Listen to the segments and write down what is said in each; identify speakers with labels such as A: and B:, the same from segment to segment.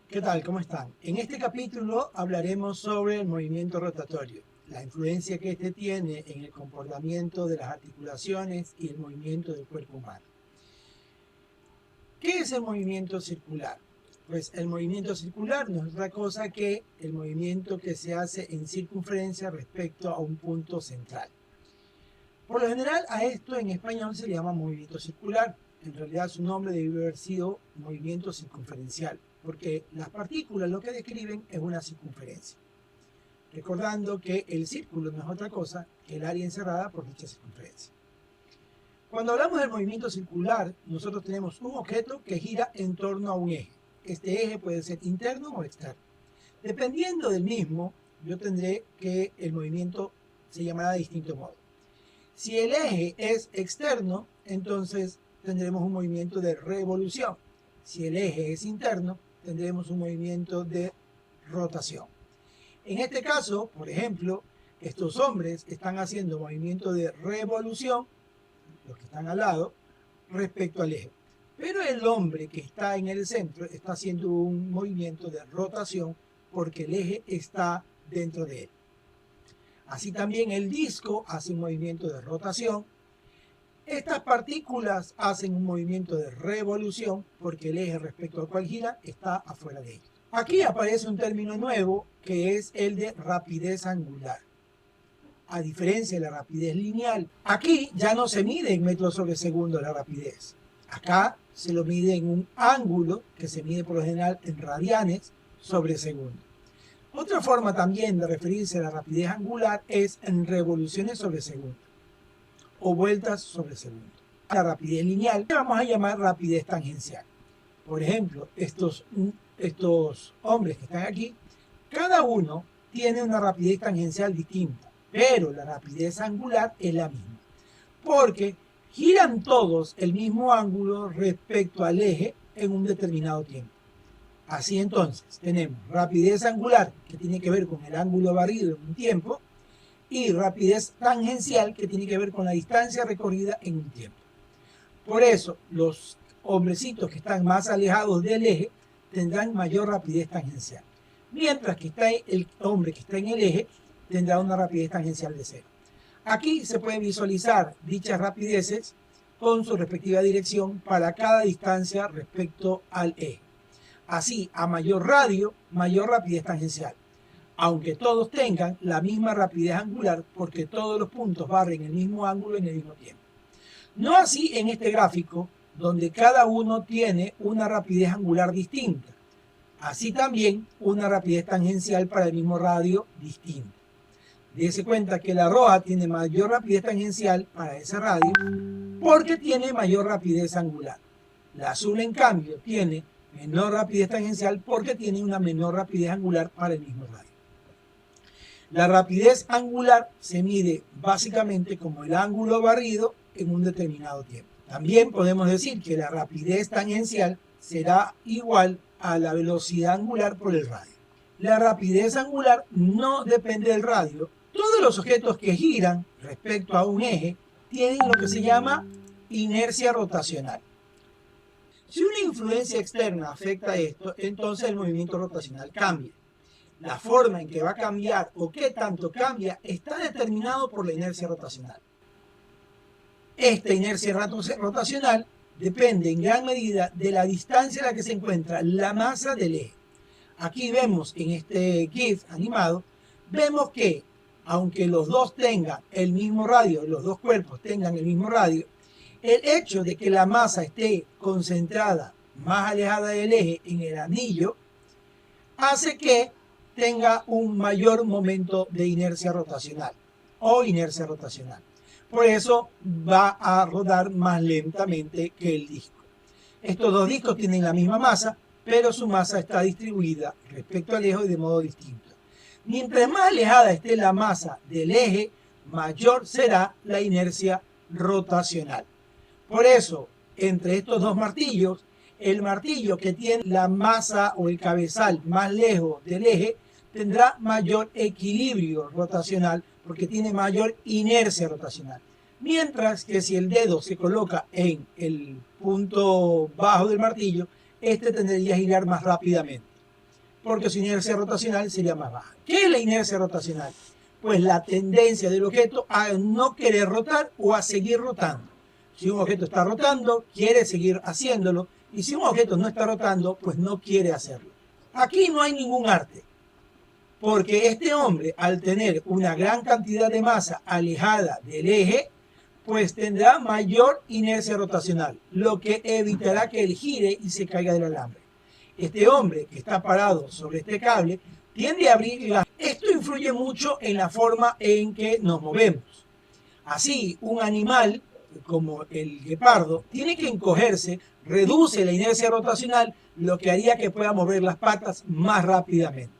A: ¿Qué tal? ¿Cómo están? En este capítulo hablaremos sobre el movimiento rotatorio, la influencia que este tiene en el comportamiento de las articulaciones y el movimiento del cuerpo humano. ¿Qué es el movimiento circular? Pues el movimiento circular no es otra cosa que el movimiento que se hace en circunferencia respecto a un punto central. Por lo general a esto en español se le llama movimiento circular. En realidad su nombre debe haber sido movimiento circunferencial, porque las partículas lo que describen es una circunferencia. Recordando que el círculo no es otra cosa que el área encerrada por dicha circunferencia. Cuando hablamos del movimiento circular, nosotros tenemos un objeto que gira en torno a un eje. Este eje puede ser interno o externo. Dependiendo del mismo, yo tendré que el movimiento se llamará de distinto modo. Si el eje es externo, entonces tendremos un movimiento de revolución. Si el eje es interno, tendremos un movimiento de rotación. En este caso, por ejemplo, estos hombres están haciendo movimiento de revolución, los que están al lado, respecto al eje. Pero el hombre que está en el centro está haciendo un movimiento de rotación porque el eje está dentro de él. Así también el disco hace un movimiento de rotación. Estas partículas hacen un movimiento de revolución porque el eje respecto al cual gira está afuera de ellos. Aquí aparece un término nuevo que es el de rapidez angular. A diferencia de la rapidez lineal, aquí ya no se mide en metros sobre segundo la rapidez. Acá se lo mide en un ángulo que se mide por lo general en radianes sobre segundo. Otra forma también de referirse a la rapidez angular es en revoluciones sobre segundo o vueltas sobre segundo. La rapidez lineal la vamos a llamar rapidez tangencial. Por ejemplo, estos hombres que están aquí, cada uno tiene una rapidez tangencial distinta, pero la rapidez angular es la misma, porque giran todos el mismo ángulo respecto al eje en un determinado tiempo. Así entonces, tenemos rapidez angular, que tiene que ver con el ángulo barrido en un tiempo, y rapidez tangencial, que tiene que ver con la distancia recorrida en un tiempo. Por eso, los hombrecitos que están más alejados del eje tendrán mayor rapidez tangencial, mientras que el hombre que está en el eje tendrá una rapidez tangencial de 0. Aquí se pueden visualizar dichas rapideces con su respectiva dirección para cada distancia respecto al eje. Así, a mayor radio, mayor rapidez tangencial, aunque todos tengan la misma rapidez angular porque todos los puntos barren el mismo ángulo en el mismo tiempo. No así en este gráfico, donde cada uno tiene una rapidez angular distinta. Así también una rapidez tangencial para el mismo radio distinta. Dese cuenta que la roja tiene mayor rapidez tangencial para ese radio porque tiene mayor rapidez angular. La azul, en cambio, tiene menor rapidez tangencial porque tiene una menor rapidez angular para el mismo radio. La rapidez angular se mide básicamente como el ángulo barrido en un determinado tiempo. También podemos decir que la rapidez tangencial será igual a la velocidad angular por el radio. La rapidez angular no depende del radio. Todos los objetos que giran respecto a un eje tienen lo que se llama inercia rotacional. Si una influencia externa afecta esto, entonces el movimiento rotacional cambia. La forma en que va a cambiar o qué tanto cambia está determinado por la inercia rotacional. Esta inercia rotacional depende en gran medida de la distancia a la que se encuentra la masa del eje. Aquí vemos en este GIF animado, vemos que aunque los dos tengan el mismo radio, los dos cuerpos tengan el mismo radio, el hecho de que la masa esté concentrada más alejada del eje en el anillo hace que tenga un mayor momento de inercia rotacional o inercia rotacional. Por eso va a rodar más lentamente que el disco. Estos dos discos tienen la misma masa, pero su masa está distribuida respecto al eje de modo distinto. Mientras más alejada esté la masa del eje, mayor será la inercia rotacional. Por eso, entre estos dos martillos, el martillo que tiene la masa o el cabezal más lejos del eje tendrá mayor equilibrio rotacional porque tiene mayor inercia rotacional. Mientras que si el dedo se coloca en el punto bajo del martillo, este tendría que girar más rápidamente. porque su inercia rotacional sería más baja. ¿Qué es la inercia rotacional? Pues la tendencia del objeto a no querer rotar o a seguir rotando. Si un objeto está rotando, quiere seguir haciéndolo, y si un objeto no está rotando, pues no quiere hacerlo. Aquí no hay ningún arte, porque este hombre, al tener una gran cantidad de masa alejada del eje, pues tendrá mayor inercia rotacional, lo que evitará que él gire y se caiga del alambre. Este hombre que está parado sobre este cable tiende a abrir. Esto influye mucho en la forma en que nos movemos. Así, un animal como el guepardo tiene que encogerse, reduce la inercia rotacional, lo que haría que pueda mover las patas más rápidamente.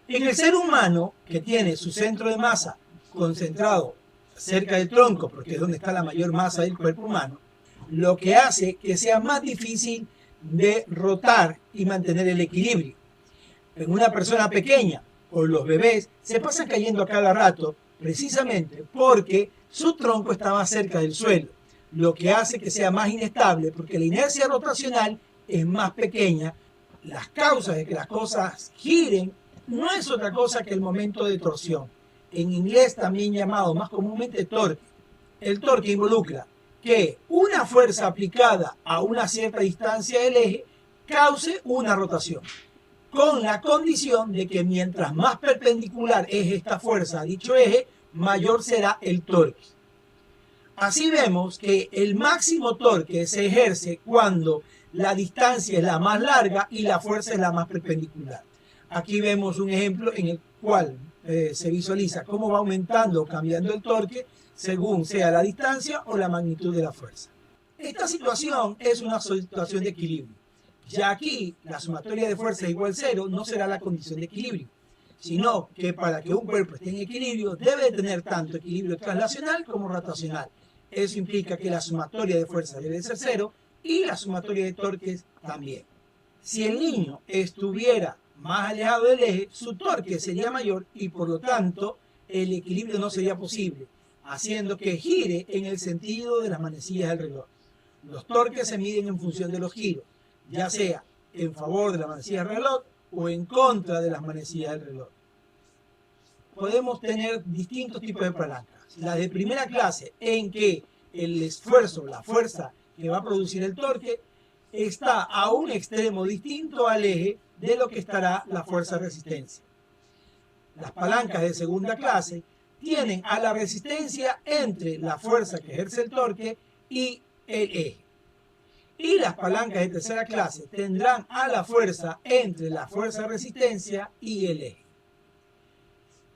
A: En el ser humano, que tiene su centro de masa concentrado cerca del tronco, porque es donde está la mayor masa del cuerpo humano, lo que hace que sea más difícil de rotar y mantener el equilibrio. En una persona pequeña o los bebés se pasan cayendo a cada rato precisamente porque su tronco está más cerca del suelo, lo que hace que sea más inestable porque la inercia rotacional es más pequeña. Las causas de que las cosas giren no es otra cosa que el momento de torsión, en inglés también llamado más comúnmente torque. El torque involucra que una fuerza aplicada a una cierta distancia del eje cause una rotación, con la condición de que mientras más perpendicular es esta fuerza a dicho eje, mayor será el torque. Así vemos que el máximo torque se ejerce cuando la distancia es la más larga y la fuerza es la más perpendicular. Aquí vemos un ejemplo en el cual se visualiza cómo va aumentando o cambiando el torque según sea la distancia o la magnitud de la fuerza. Esta situación es una situación de equilibrio. Ya aquí, la sumatoria de fuerzas igual 0 no será la condición de equilibrio, sino que para que un cuerpo esté en equilibrio debe tener tanto equilibrio translacional como rotacional. Eso implica que la sumatoria de fuerzas debe ser 0 y la sumatoria de torques también. Si el niño estuviera más alejado del eje, su torque sería mayor y por lo tanto el equilibrio no sería posible, haciendo que gire en el sentido de las manecillas del reloj. Los torques se miden en función de los giros, ya sea en favor de las manecillas del reloj o en contra de las manecillas del reloj. Podemos tener distintos tipos de palancas. Las de primera clase, en que el esfuerzo, la fuerza que va a producir el torque, está a un extremo distinto al eje de lo que estará la fuerza resistencia. Las palancas de segunda clase tienen a la resistencia entre la fuerza que ejerce el torque y el eje. Y las palancas de tercera clase tendrán a la fuerza entre la fuerza de resistencia y el eje.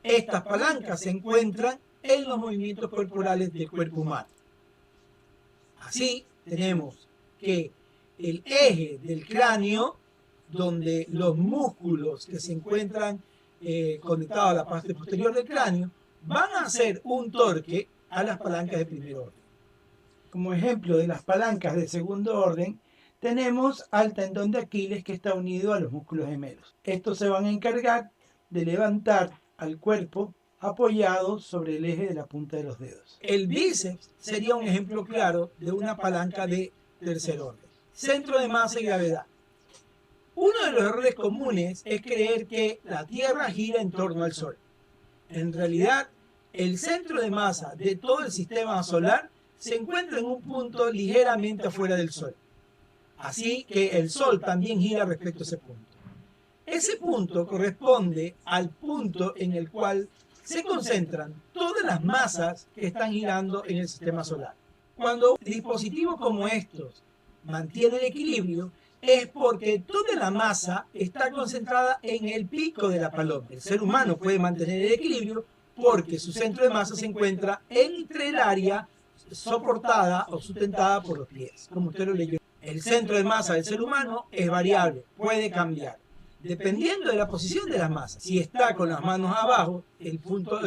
A: Estas palancas se encuentran en los movimientos corporales del cuerpo humano. Así tenemos que el eje del cráneo, donde los músculos que se encuentran conectados a la parte posterior del cráneo, van a hacer un torque a las palancas de primer orden. Como ejemplo de las palancas de segundo orden, tenemos al tendón de Aquiles que está unido a los músculos gemelos. Estos se van a encargar de levantar al cuerpo apoyado sobre el eje de la punta de los dedos. El bíceps sería un ejemplo claro de una palanca de tercer orden. Centro de masa y gravedad. Uno de los errores comunes es creer que la Tierra gira en torno al Sol. En realidad, el centro de masa de todo el sistema solar se encuentra en un punto ligeramente afuera del Sol. Así que el Sol también gira respecto a ese punto. Ese punto corresponde al punto en el cual se concentran todas las masas que están girando en el sistema solar. Cuando dispositivos como estos mantienen el equilibrio, es porque toda la masa está concentrada en el pico de la paloma. El ser humano puede mantener el equilibrio porque su centro de masa se encuentra entre el área soportada o sustentada por los pies, como usted lo leyó. El centro de masa del ser humano es variable, puede cambiar, dependiendo de la posición de las masas. Si está con las manos abajo, el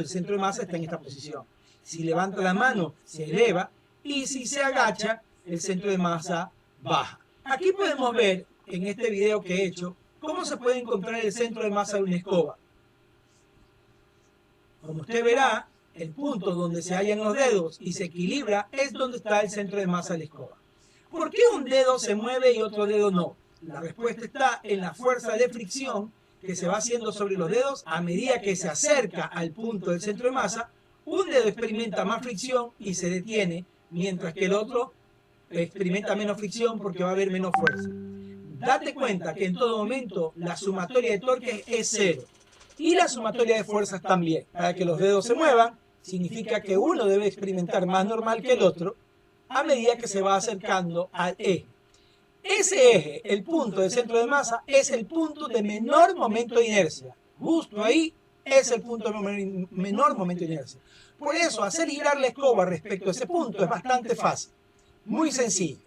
A: centro de masa está en esta posición. Si levanta la mano, se eleva, y si se agacha, el centro de masa baja. Aquí podemos ver, en este video que he hecho, cómo se puede encontrar el centro de masa de una escoba. Como usted verá, el punto donde se hallan los dedos y se equilibra es donde está el centro de masa de la escoba. ¿Por qué un dedo se mueve y otro dedo no? La respuesta está en la fuerza de fricción que se va haciendo sobre los dedos a medida que se acerca al punto del centro de masa. Un dedo experimenta más fricción y se detiene, mientras que el otro experimenta menos fricción porque va a haber menos fuerza. Date cuenta que en todo momento la sumatoria de torques es cero y la sumatoria de fuerzas también. Para que los dedos se muevan, significa que uno debe experimentar más normal que el otro a medida que se va acercando al eje. Ese eje, el punto del centro de masa, es el punto de menor momento de inercia. Justo ahí es el punto de menor momento de inercia. Por eso, hacer girar la escoba respecto a ese punto es bastante fácil. Muy sencillo.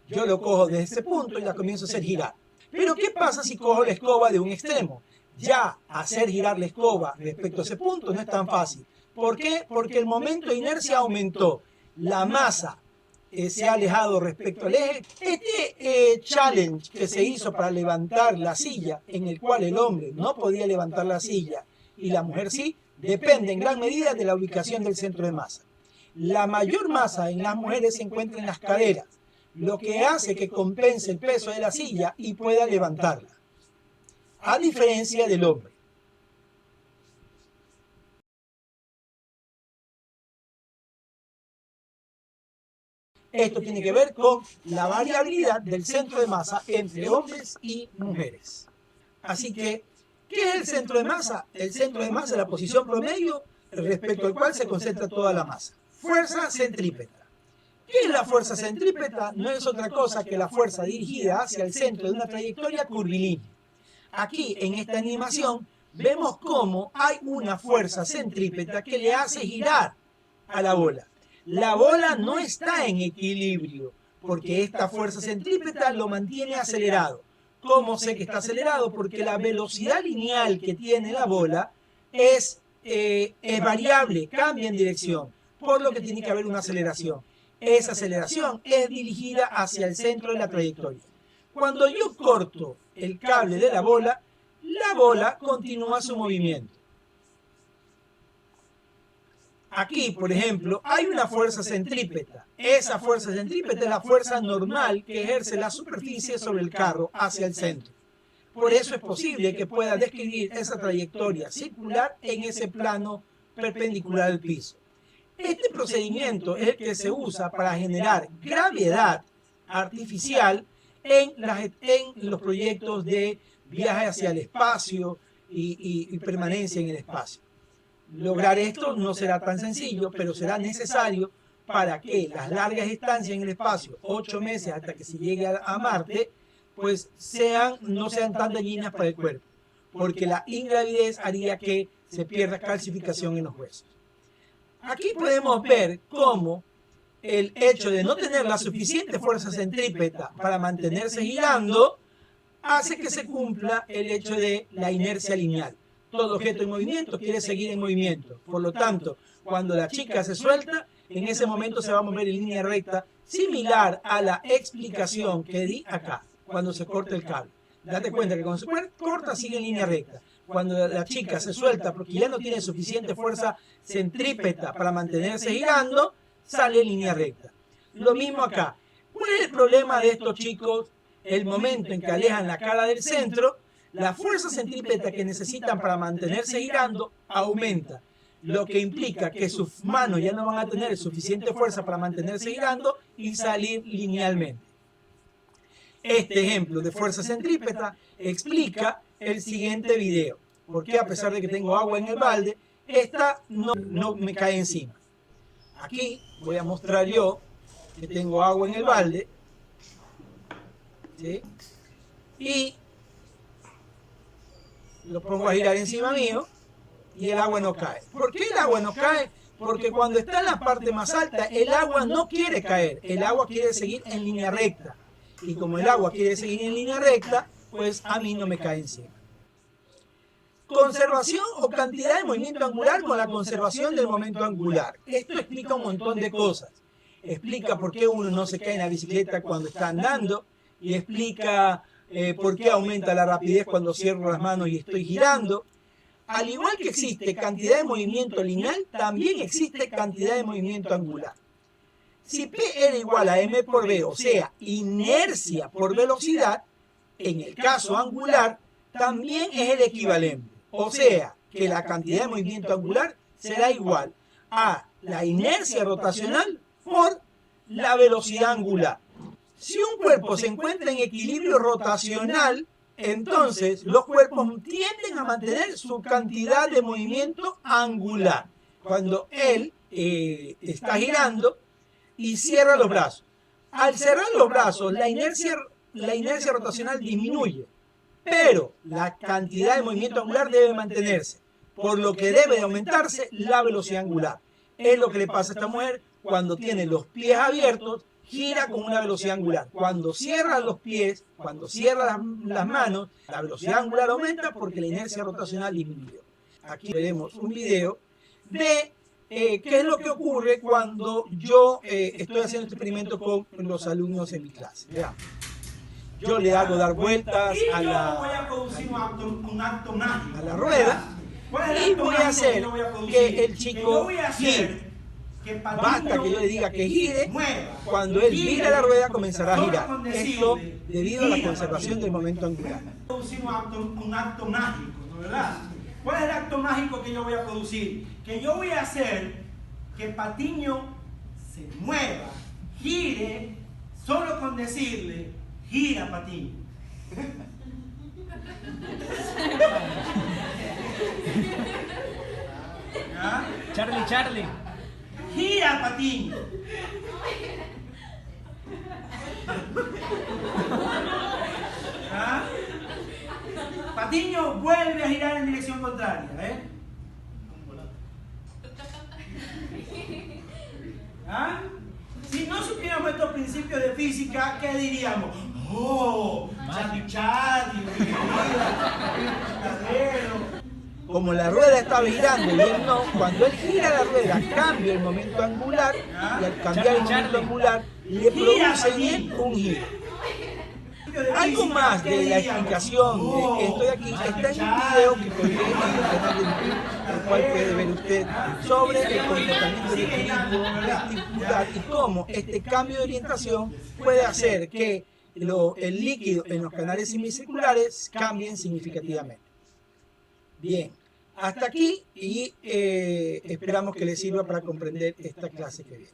A: Yo lo cojo desde ese punto y la comienzo a hacer girar. Pero ¿qué pasa si cojo la escoba de un extremo? Ya hacer girar la escoba respecto a ese punto no es tan fácil. ¿Por qué? Porque el momento de inercia aumentó. La masa se ha alejado respecto al eje. Este challenge que se hizo para levantar la silla, en el cual el hombre no podía levantar la silla y la mujer sí, depende en gran medida de la ubicación del centro de masa. La mayor masa en las mujeres se encuentra en las caderas, lo que hace que compense el peso de la silla y pueda levantarla, a diferencia del hombre. Esto tiene que ver con la variabilidad del centro de masa entre hombres y mujeres. Así que, ¿qué es el centro de masa? El centro de masa es la posición promedio respecto al cual se concentra toda la masa. Fuerza centrípeta. ¿Qué es la fuerza centrípeta? No es otra cosa que la fuerza dirigida hacia el centro de una trayectoria curvilínea. Aquí, en esta animación, vemos cómo hay una fuerza centrípeta que le hace girar a la bola. La bola no está en equilibrio, porque esta fuerza centrípeta lo mantiene acelerado. ¿Cómo sé que está acelerado? Porque la velocidad lineal que tiene la bola es variable, cambia en dirección, por lo que tiene que haber una aceleración. Esa aceleración es dirigida hacia el centro de la trayectoria. Cuando yo corto el cable de la bola continúa su movimiento. Aquí, por ejemplo, hay una fuerza centrípeta. Esa fuerza centrípeta es la fuerza normal que ejerce la superficie sobre el carro hacia el centro. Por eso es posible que pueda describir esa trayectoria circular en ese plano perpendicular al piso. Este procedimiento es el que se usa para generar gravedad artificial en los proyectos de viaje hacia el espacio y permanencia en el espacio. Lograr esto no será tan sencillo, pero será necesario para que las largas estancias en el espacio, 8 meses hasta que se llegue a Marte, pues no sean tan dañinas para el cuerpo, porque la ingravidez haría que se pierda calcificación en los huesos. Aquí podemos ver cómo el hecho de no tener la suficiente fuerza centrípeta para mantenerse girando hace que se cumpla el hecho de la inercia lineal. Todo objeto en movimiento quiere seguir en movimiento. Por lo tanto, cuando la chica se suelta, en ese momento se va a mover en línea recta, similar a la explicación que di acá, cuando se corta el cable. Date cuenta que cuando se corta, sigue en línea recta. Cuando la chica se suelta porque ya no tiene suficiente fuerza centrípeta para mantenerse girando, sale en línea recta. Lo mismo acá. ¿Cuál es el problema de estos chicos? El momento en que alejan la cara del centro, la fuerza centrípeta que necesitan para mantenerse girando aumenta, lo que implica que sus manos ya no van a tener suficiente fuerza para mantenerse girando y salir linealmente. Este ejemplo de fuerza centrípeta explica el siguiente video, porque a pesar de que tengo agua en el balde, esta no me cae encima. Aquí voy a mostrar yo que tengo agua en el balde, ¿sí? Y lo pongo a girar encima mío y el agua no cae. ¿Por qué el agua no cae? Porque cuando está en la parte más alta, el agua no quiere caer, el agua quiere seguir en línea recta. Y como el agua quiere seguir en línea recta, pues a mí no me cae encima. Conservación o cantidad de movimiento angular con la conservación del momento angular. Esto explica un montón de cosas. Explica por qué uno no se cae en la bicicleta cuando está andando y explica por qué aumenta la rapidez cuando cierro las manos y estoy girando. Al igual que existe cantidad de movimiento lineal, también existe cantidad de movimiento angular. Si P era igual a m por v, o sea, inercia por velocidad, en el caso angular, también es el equivalente. O sea, que la cantidad de movimiento angular será igual a la inercia rotacional por la velocidad angular. Si un cuerpo se encuentra en equilibrio rotacional, entonces los cuerpos tienden a mantener su cantidad de movimiento angular. Cuando él está girando y cierra los brazos. Al cerrar los brazos, la inercia rotacional disminuye, pero la cantidad de movimiento angular debe mantenerse, por lo que debe de aumentarse la velocidad angular. Es lo que le pasa a esta mujer cuando tiene los pies abiertos, gira con una velocidad angular. Cuando cierra los pies, cuando cierra las manos, la velocidad angular aumenta porque la inercia rotacional disminuyó. Aquí veremos un video de qué es lo que ocurre cuando yo estoy haciendo este experimento con los alumnos en mi clase. Veamos. Yo le hago dar vueltas a la rueda y voy a hacer que el chico gire. Basta que yo le diga que gire, cuando él gira la rueda comenzará a girar. Esto debido a la conservación del momento angular.
B: Un acto mágico, ¿no, verdad? ¿Cuál es el acto mágico que yo voy a producir? Que yo voy a hacer que Patiño se mueva, gire, solo con decirle, gira Patiño. ¿Ah?
C: Charlie.
B: Gira Patiño. ¿Ah? Patiño vuelve a girar en dirección contraria, ¿eh? ¿Ah? Si no supiéramos estos principios de física, ¿qué diríamos? ¡Oh! Charlie,
A: como la rueda estaba girando y él no, cuando él gira la rueda cambia el momento angular y al cambiar el momento angular le produce en él un giro. Algo más de la explicación de que estoy aquí está en un video que colgué en el canal de YouTube, el cual puede ver usted sobre el comportamiento del equilibrio vestibular y cómo este cambio de orientación puede hacer que el líquido en los canales semicirculares cambien significativamente. Bien, hasta aquí y esperamos que les sirva para comprender esta clase que viene.